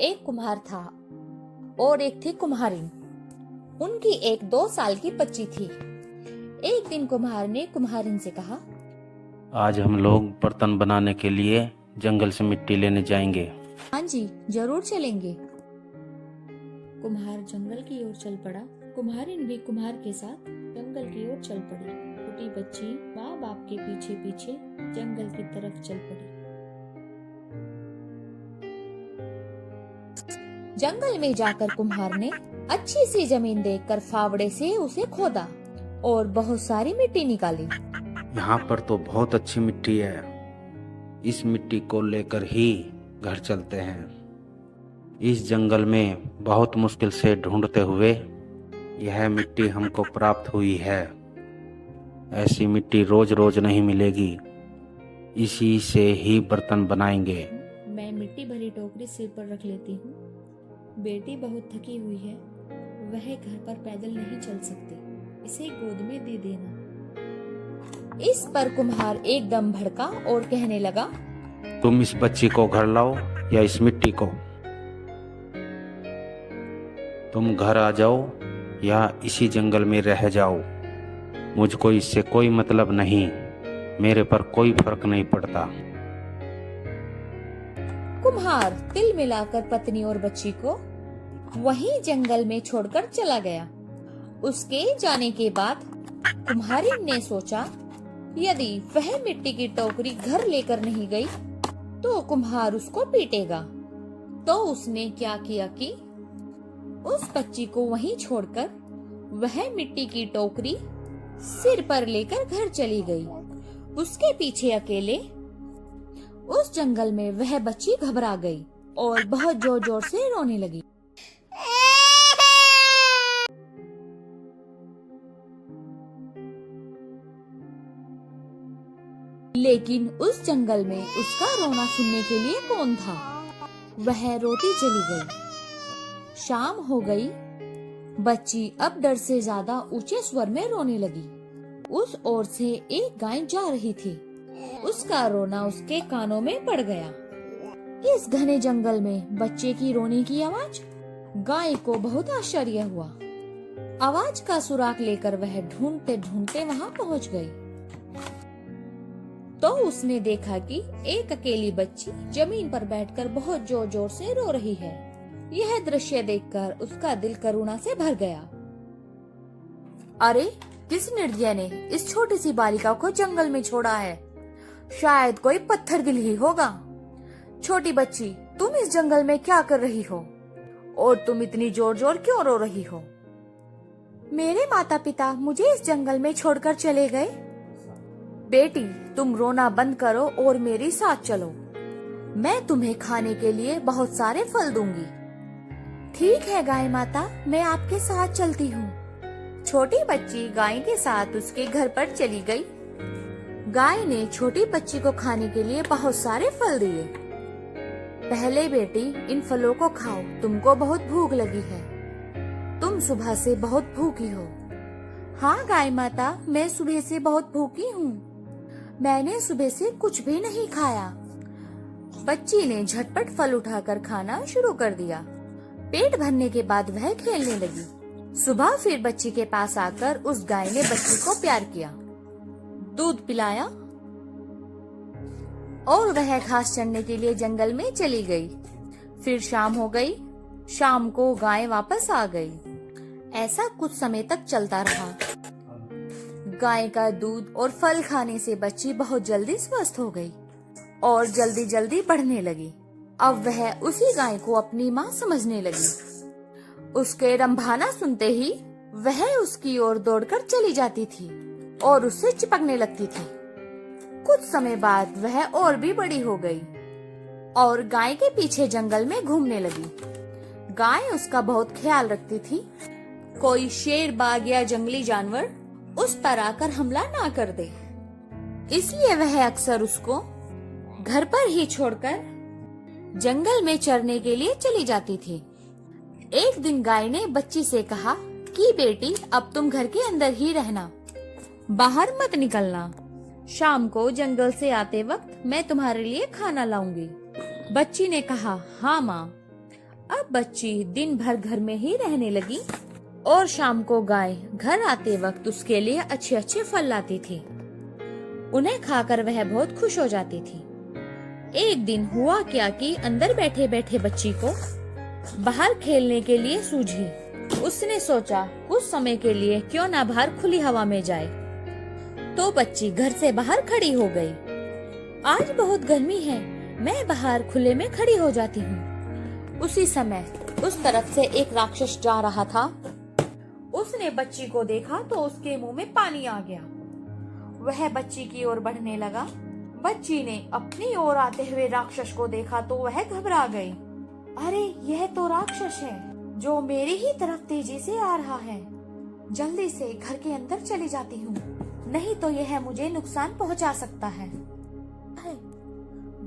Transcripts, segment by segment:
एक कुम्हार था और एक थी कुम्हारिन। उनकी एक 2 साल की बच्ची थी। एक दिन कुम्हार ने कुम्हारिन से कहा, आज हम लोग बर्तन बनाने के लिए जंगल से मिट्टी लेने जाएंगे। हाँ जी, जरूर चलेंगे। कुम्हार जंगल की ओर चल पड़ा। कुम्हारिन भी कुम्हार के साथ जंगल की ओर चल पड़ी। छोटी बच्ची माँ बाप के पीछे पीछे जंगल की तरफ चल पड़ी। जंगल में जाकर कुम्हार ने अच्छी सी जमीन देखकर फावड़े से उसे खोदा और बहुत सारी मिट्टी निकाली। यहाँ पर तो बहुत अच्छी मिट्टी है, इस मिट्टी को लेकर ही घर चलते हैं। इस जंगल में बहुत मुश्किल से ढूंढते हुए यह मिट्टी हमको प्राप्त हुई है। ऐसी मिट्टी रोज रोज नहीं मिलेगी, इसी से ही बर्तन बनाएंगे। मैं मिट्टी भरी टोकरी सिर पर रख लेती हूँ। बेटी बहुत थकी हुई है, वह घर पर पैदल नहीं चल सकती, इसे गोद में दे देना। इस पर कुम्हार एकदम भड़का और कहने लगा, तुम इस बच्ची को घर लाओ या इस मिट्टी को। तुम घर आ जाओ या इसी जंगल में रह जाओ, मुझको इससे कोई मतलब नहीं, मेरे पर कोई फर्क नहीं पड़ता। कुम्हार तिल मिलाकर पत्नी और बच्ची को वहीं जंगल में छोड़कर चला गया। उसके जाने के बाद कुम्हारिन ने सोचा, यदि वह मिट्टी की टोकरी घर लेकर नहीं गई तो कुम्हार उसको पीटेगा। तो उसने क्या किया कि उस बच्ची को वहीं छोड़कर वह मिट्टी की टोकरी सिर पर लेकर घर चली गई। उसके पीछे अकेले उस जंगल में वह बच्ची घबरा गई और बहुत जोर जोर से रोने लगी। लेकिन उस जंगल में उसका रोना सुनने के लिए कौन था? वह रोती चली गई। शाम हो गई। बच्ची अब डर से ज्यादा ऊंचे स्वर में रोने लगी। उस ओर से एक गाय जा रही थी। उसका रोना उसके कानों में पड़ गया। इस घने जंगल में बच्चे की रोने की आवाज गाय को बहुत आश्चर्य हुआ। आवाज का सुराग लेकर वह ढूंढते ढूंढते वहां पहुंच गई। तो उसने देखा कि एक अकेली बच्ची जमीन पर बैठकर बहुत जोर जोर से रो रही है। यह दृश्य देखकर उसका दिल करुणा से भर गया। अरे, किस निर्दय ने इस छोटी सी बालिका को जंगल में छोड़ा है? शायद कोई पत्थर गिल ही होगा। छोटी बच्ची, तुम इस जंगल में क्या कर रही हो? और तुम इतनी जोर जोर क्यों रो रही हो? मेरे माता पिता मुझे इस जंगल में छोड़कर चले गए। बेटी, तुम रोना बंद करो और मेरे साथ चलो। मैं तुम्हें खाने के लिए बहुत सारे फल दूंगी। ठीक है गाय माता, मैं आपके साथ चलती हूँ। छोटी बच्ची गाय के साथ उसके घर पर चली गई। गाय ने छोटी बच्ची को खाने के लिए बहुत सारे फल दिए। पहले बेटी, इन फलों को खाओ, तुमको बहुत भूख लगी है। तुम सुबह से बहुत भूखी हो। हाँ गाय माता, मैं सुबह से बहुत भूखी हूँ। मैंने सुबह से कुछ भी नहीं खाया। बच्ची ने झटपट फल उठाकर खाना शुरू कर दिया। पेट भरने के बाद वह खेलने लगी। सुबह फिर बच्ची के पास आकर उस गाय ने बच्ची को प्यार किया, दूध पिलाया और वह घास चरने के लिए जंगल में चली गई। फिर शाम हो गई। शाम को गाय वापस आ गई। ऐसा कुछ समय तक चलता रहा। गाय का दूध और फल खाने से बच्ची बहुत जल्दी स्वस्थ हो गई और जल्दी जल्दी बढ़ने लगी। अब वह उसी गाय को अपनी माँ समझने लगी। उसके रंभाना सुनते ही वह उसकी ओर दौड़कर चली जाती थी और उससे चिपकने लगती थी। कुछ समय बाद वह और भी बड़ी हो गई और गाय के पीछे जंगल में घूमने लगी। गाय उसका बहुत ख्याल रखती थी। कोई शेर, बाघ या जंगली जानवर उस पर आकर हमला ना कर दे, इसलिए वह अक्सर उसको घर पर ही छोड़कर जंगल में चरने के लिए चली जाती थी। एक दिन गाय ने बच्ची से कहा कि बेटी, अब तुम घर के अंदर ही रहना, बाहर मत निकलना। शाम को जंगल से आते वक्त मैं तुम्हारे लिए खाना लाऊंगी। बच्ची ने कहा, हाँ माँ। अब बच्ची दिन भर घर में ही रहने लगी और शाम को गाय घर आते वक्त उसके लिए अच्छे अच्छे फल लाती थी। उन्हें खाकर वह बहुत खुश हो जाती थी। एक दिन हुआ क्या कि अंदर बैठे बैठे बच्ची को बाहर खेलने के लिए सूझी। उसने सोचा कुछ समय के लिए क्यों ना बाहर खुली हवा में जाए। तो बच्ची घर से बाहर खड़ी हो गई। आज बहुत गर्मी है, मैं बाहर खुले में खड़ी हो जाती हूँ। उसी समय उस तरफ से एक राक्षस जा रहा था। उसने बच्ची को देखा तो उसके मुंह में पानी आ गया। वह बच्ची की ओर बढ़ने लगा। बच्ची ने अपनी ओर आते हुए राक्षस को देखा तो वह घबरा गई। अरे यह तो राक्षस है जो मेरी ही तरफ तेजी से आ रहा है। जल्दी से घर के अंदर चली जाती हूँ, नहीं तो यह मुझे नुकसान पहुँचा सकता है।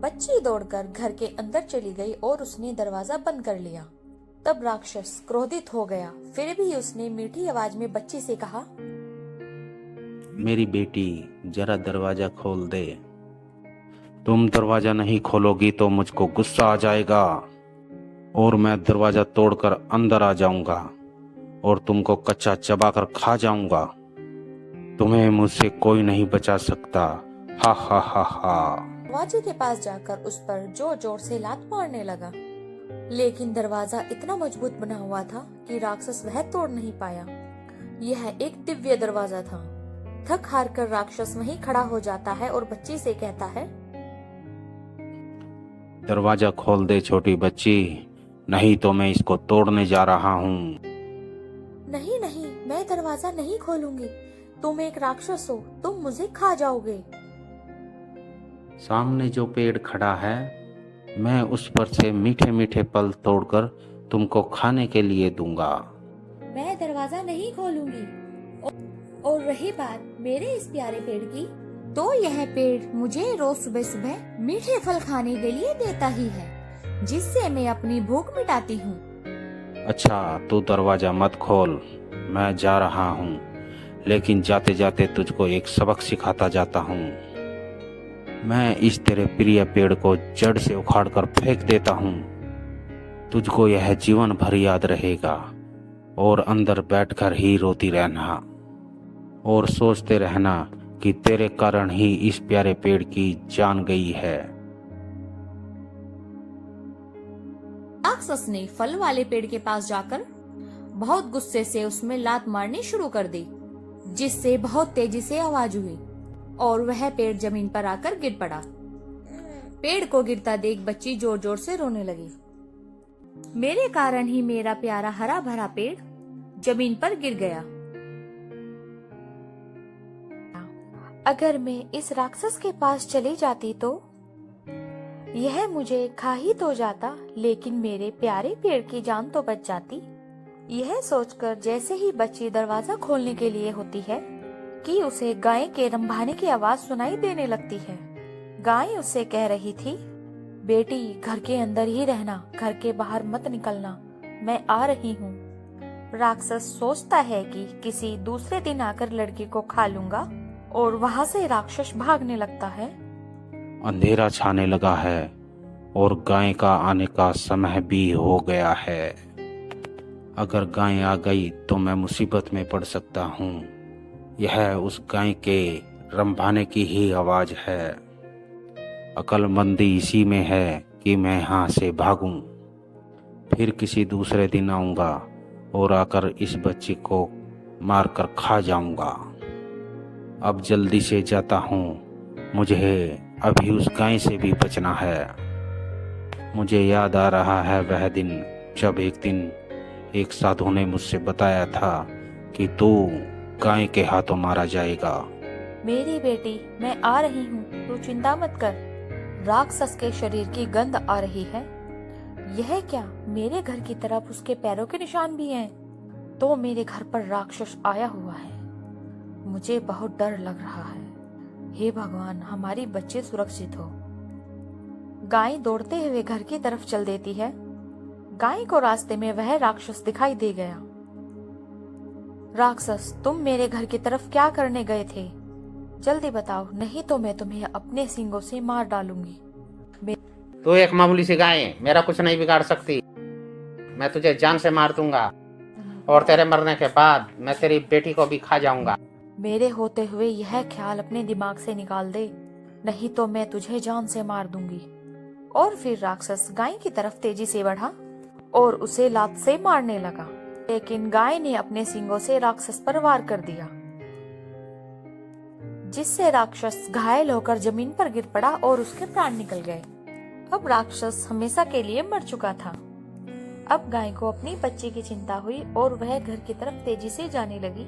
बच्ची दौड़कर घर के अंदर चली गई और उसने दरवाजा बंद कर लिया। तब राक्षस क्रोधित हो गया। फिर भी उसने मीठी आवाज में बच्ची से कहा, मेरी बेटी जरा दरवाजा खोल दे। तुम दरवाजा नहीं खोलोगी तो मुझको गुस्सा आ जाएगा और मैं दरवाजा तोड़कर अंदर आ जाऊंगा और तुमको कच्चा चबाकर खा जाऊंगा। तुम्हें मुझसे कोई नहीं बचा सकता। हा हा हा हा। दरवाजे के पास जाकर उस पर जोर जोर से लात मारने लगा, लेकिन दरवाजा इतना मजबूत बना हुआ था कि राक्षस वह तोड़ नहीं पाया। यह एक दिव्य दरवाजा था। थक हार कर राक्षस वहीं खड़ा हो जाता है और बच्ची से कहता है, दरवाजा खोल दे छोटी बच्ची, नहीं तो मैं इसको तोड़ने जा रहा हूँ। नहीं नहीं, मैं दरवाजा नहीं खोलूंगी। तुम एक राक्षस हो, तुम मुझे खा जाओगे। सामने जो पेड़ खड़ा है, मैं उस पर से मीठे मीठे फल तोड़कर तुमको खाने के लिए दूंगा। मैं दरवाजा नहीं खोलूंगी। और रही बात मेरे इस प्यारे पेड़ की, तो यह पेड़ मुझे रोज सुबह सुबह मीठे फल खाने के लिए देता ही है, जिससे मैं अपनी भूख मिटाती हूँ। अच्छा, तू दरवाजा मत खोल, मैं जा रहा हूँ, लेकिन जाते जाते तुझको एक सबक सिखाता जाता हूँ। मैं इस तेरे प्रिय पेड़ को जड़ से उखाड़कर फेंक देता हूँ। तुझको यह जीवन भर याद रहेगा और अंदर बैठकर ही रोती रहना और सोचते रहना कि तेरे कारण ही इस प्यारे पेड़ की जान गई है। राक्षस ने फल वाले पेड़ के पास जाकर बहुत गुस्से से उसमें लात मारनी शुरू कर दी, जिससे बहुत तेजी से आवाज हुई और वह पेड़ जमीन पर आकर गिर पड़ा। पेड़ को गिरता देख बच्ची जोर जोर से रोने लगी। मेरे कारण ही मेरा प्यारा हरा भरा पेड़ जमीन पर गिर गया। अगर मैं इस राक्षस के पास चली जाती तो यह मुझे खा ही तो जाता, लेकिन मेरे प्यारे पेड़ की जान तो बच जाती। यह सोचकर जैसे ही बच्ची दरवाजा खोलने के लिए होती है कि उसे गाय के रंभाने की आवाज सुनाई देने लगती है। गाय उससे कह रही थी, बेटी घर के अंदर ही रहना, घर के बाहर मत निकलना, मैं आ रही हूँ। राक्षस सोचता है कि किसी दूसरे दिन आकर लड़की को खा लूंगा और वहाँ से राक्षस भागने लगता है। अंधेरा छाने लगा है और गाय का आने का समय भी हो गया है। अगर गाय आ गई तो मैं मुसीबत में पड़ सकता हूँ। यह उस गाय के रंभाने की ही आवाज है। अक्लमंदी इसी में है कि मैं यहाँ से भागूं। फिर किसी दूसरे दिन आऊंगा और आकर इस बच्ची को मारकर खा जाऊंगा। अब जल्दी से जाता हूँ, मुझे अभी उस गाय से भी बचना है। मुझे याद आ रहा है वह दिन जब एक दिन एक साधु ने मुझसे बताया था कि तू गाय के हाथों मारा जाएगा। मेरी बेटी, मैं आ रही हूँ, तू चिंता मत कर। राक्षस के शरीर की गंध आ रही है। यह क्या, मेरे घर की तरफ उसके पैरों के निशान भी हैं। तो मेरे घर पर राक्षस आया हुआ है। मुझे बहुत डर लग रहा है। हे भगवान, हमारी बच्ची सुरक्षित हो। गाय दौड़ते हुए घर की तरफ चल देती है। गाय को रास्ते में वह राक्षस दिखाई दे गया। राक्षस, तुम मेरे घर की तरफ क्या करने गए थे? जल्दी बताओ, नहीं तो मैं तुम्हें अपने सींगों से मार डालूंगी। तो एक मामूली सी गाय है, मेरा कुछ नहीं बिगाड़ सकती। मैं तुझे जान से मार दूंगा और तेरे मरने के बाद मैं तेरी बेटी को भी खा जाऊंगा। मेरे होते हुए यह ख्याल अपने दिमाग से निकाल दे, नहीं तो मैं तुझे जान से मार दूंगी। और फिर राक्षस गाय की तरफ तेजी से बढ़ा और उसे लात से मारने लगा, लेकिन गाय ने अपने सींगों से राक्षस पर वार कर दिया, जिससे राक्षस घायल होकर जमीन पर गिर पड़ा और उसके प्राण निकल गए। अब राक्षस हमेशा के लिए मर चुका था। अब गाय को अपनी बच्ची की चिंता हुई और वह घर की तरफ तेजी से जाने लगी।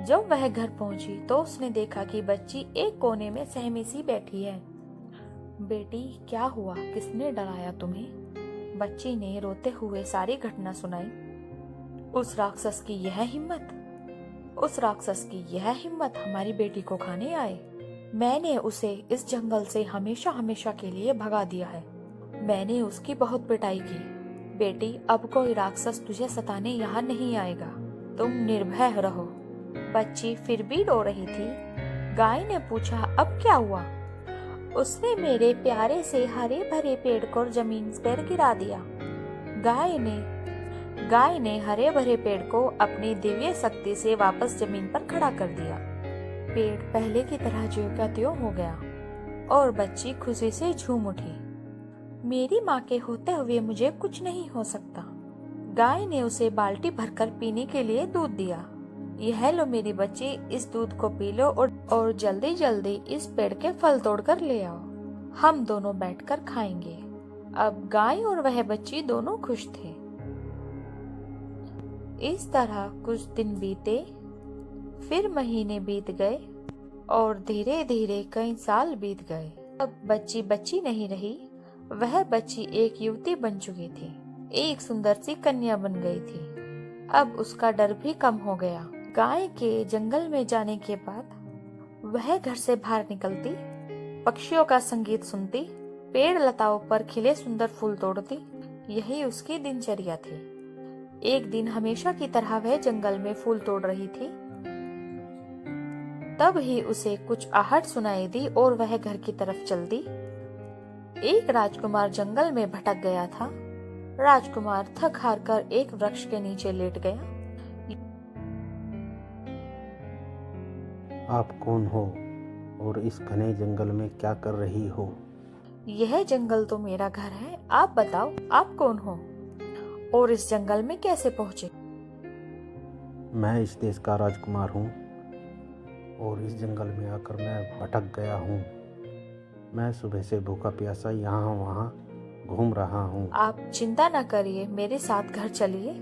जब वह घर पहुंची तो उसने देखा कि बच्ची एक कोने में सहमी सी बैठी है। बेटी, क्या हुआ? किसने डराया तुम्हें? बच्ची ने रोते हुए सारी घटना सुनाई। उस राक्षस की यह हिम्मत हमारी बेटी को खाने आए। मैंने उसे इस जंगल से हमेशा हमेशा के लिए भगा दिया है। मैंने उसकी बहुत पिटाई की। बेटी, अब कोई राक्षस तुझे सताने यहाँ नहीं आएगा। तुम निर्भय रहो। बच्ची फिर भी रो रही थी। गाय ने पूछा, अब क्या हुआ? उसने मेरे प्यारे से हरे भरे पेड़ को जमीन पर गिरा दिया। गाय ने हरे भरे पेड़ को अपनी दिव्य शक्ति से वापस जमीन पर खड़ा कर दिया। पेड़ पहले की तरह ज्यों का त्यों हो गया और बच्ची खुशी से झूम उठी। मेरी माँ के होते हुए मुझे कुछ नहीं हो सकता। गाय ने उसे बाल्टी भरकर पीने के लिए दूध दिया। यह लो मेरी बच्ची, इस दूध को पी लो और जल्दी जल्दी इस पेड़ के फल तोड़कर ले आओ। हम दोनों बैठकर खाएंगे। अब गाय और वह बच्ची दोनों खुश थे। इस तरह कुछ दिन बीते, फिर महीने बीत गए और धीरे धीरे कई साल बीत गए। अब बच्ची नहीं रही। वह बच्ची एक युवती बन चुकी थी, एक सुंदर सी कन्या बन गई थी। अब उसका डर भी कम हो गया। गाय के जंगल में जाने के बाद वह घर से बाहर निकलती, पक्षियों का संगीत सुनती, पेड़ लताओं पर खिले सुंदर फूल तोड़ती। यही उसकी दिनचर्या थी। एक दिन हमेशा की तरह वह जंगल में फूल तोड़ रही थी। तब ही उसे कुछ आहट सुनाई दी और वह घर की तरफ चल दी। एक राजकुमार जंगल में भटक गया था। राजकुमार थक हार कर एक वृक्ष के नीचे लेट गया। आप कौन हो और इस घने जंगल में क्या कर रही हो? यह जंगल तो मेरा घर है। आप बताओ, आप कौन हो और इस जंगल में कैसे पहुँचे? मैं इस देश का राजकुमार हूँ और इस जंगल में आकर मैं भटक गया हूँ। मैं सुबह से भूखा प्यासा यहाँ वहाँ घूम रहा हूँ। आप चिंता न करिए, मेरे साथ घर चलिए।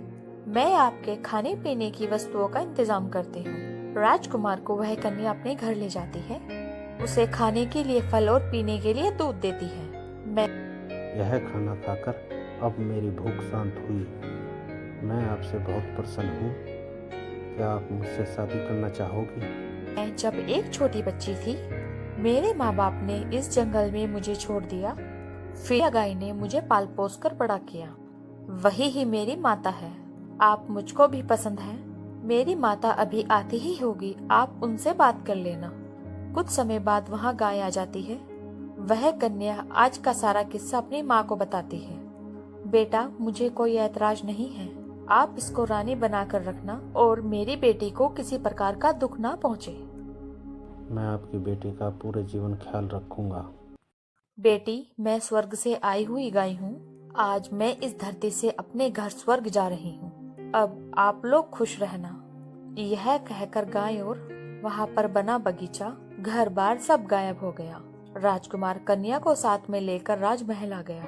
मैं आपके खाने पीने की वस्तुओं का इंतजाम करती हूँ। राजकुमार को वह कन्या अपने घर ले जाती है, उसे खाने के लिए फल और पीने के लिए दूध देती है। यह खाना खाकर अब मेरी भूख शांत हुई। मैं आपसे बहुत प्रसन्न हूँ। क्या आप मुझसे शादी करना चाहोगी? मैं जब एक छोटी बच्ची थी, मेरे माँ बाप ने इस जंगल में मुझे छोड़ दिया। फिर गाय ने मुझे पाल पोस कर बड़ा किया। वही ही मेरी माता है। आप मुझको भी पसंद हैं। मेरी माता अभी आती ही होगी, आप उनसे बात कर लेना। कुछ समय बाद वहाँ गाय आ जाती है। वह कन्या आज का सारा किस्सा अपनी माँ को बताती है। बेटा, मुझे कोई ऐतराज नहीं है। आप इसको रानी बनाकर रखना और मेरी बेटी को किसी प्रकार का दुख ना पहुँचे। मैं आपकी बेटी का पूरे जीवन ख्याल रखूंगा। बेटी, मैं स्वर्ग से आई हुई गाय हूँ। आज मैं इस धरती से अपने घर स्वर्ग जा रही हूँ। अब आप लोग खुश रहना। यह कहकर गाय और वहाँ पर बना बगीचा, घर बार सब गायब हो गया। राजकुमार कन्या को साथ में लेकर राजमहल आ गया।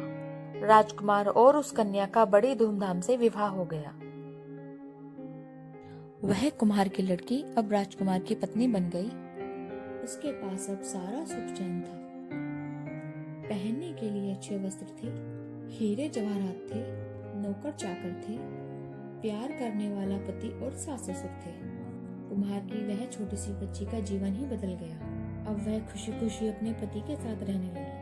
राजकुमार और उस कन्या का बड़ी धूमधाम से विवाह हो गया। वह कुम्हार की लड़की अब राजकुमार की पत्नी बन गई। उसके पास अब सारा सुख चैन था। पहनने के लिए अच्छे वस्त्र थे, हीरे जवाहरात थे, नौकर चाकर थे, प्यार करने वाला पति और सास ससुर थे। कुम्हार की वह छोटी सी बच्ची का जीवन ही बदल गया। अब वह खुशी खुशी अपने पति के साथ रहने लगी।